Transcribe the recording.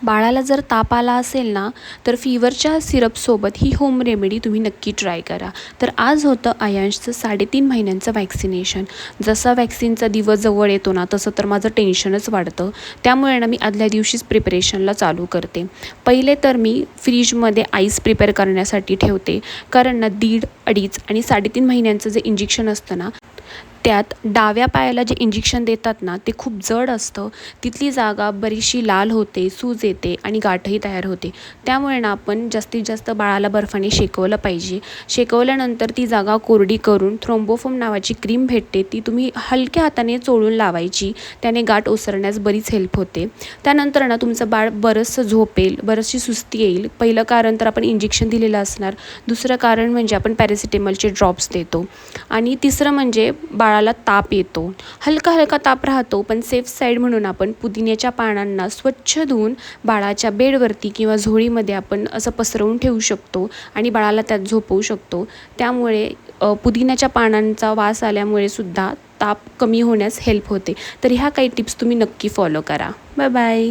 बाळाला जर ताप आला असेल ना, तर फीवरच्या सिरपसोबत ही होम रेमेडी तुम्ही नक्की ट्राय करा. तर आज होतं आयांशचं 3.5 महिन्यांचं व्हॅक्सिनेशन. जसा व्हॅक्सिनचा दिवस जवळ येतो ना, तसं तर माझं टेन्शनच वाढतं. त्यामुळे ना मी आदल्या दिवशीच प्रिपरेशनला चालू करते. पहिले तर मी फ्रीजमध्ये आईस प्रिपेअर करण्यासाठी ठेवते. कारण ना 1.5, 2.5 आणि 3.5 महिन्यांचं जे इंजेक्शन असतं ना, त्यात डाव्या पायाला जे इंजेक्शन देतात ना, ते खूप जड असतं. तिथली जागा बरीचशी लाल होते, सूज येते आणि गाठही तयार होते. त्यामुळे ना आपण जास्तीत जास्त बाळाला बर्फाने शेकवलं पाहिजे. शेकवल्यानंतर ती जागा कोरडी करून थ्रोम्बोफोम नावाची क्रीम भेटते, ती तुम्ही हलक्या हाताने चोळून लावायची. त्याने गाठ ओसरण्यास बरीच हेल्प होते. त्यानंतर ना तुमचं बाळ बरंचसं झोपेल, बरीचशी सुस्ती येईल. पहिलं कारण तर आपण इंजेक्शन दिलेलं असणार. दुसरं कारण म्हणजे आपण पॅरासिटेमॉलचे ड्रॉप्स देतो. आणि तिसरं म्हणजे बाळाला ताप येतो. हलका हलका ताप राहतो, पण सेफ साईड म्हणून आपण पुदिन्याच्या पानांना स्वच्छ धुवून बाळाच्या बेडवरती किंवा झोळीमध्ये आपण असं पसरवून ठेवू शकतो आणि बाळाला त्यात झोपवू शकतो. त्यामुळे पुदिन्याच्या पानांचा वास आल्यामुळे सुद्धा ताप कमी होण्यास हेल्प होते. तर ह्या काही टिप्स तुम्ही नक्की फॉलो करा. Bye bye.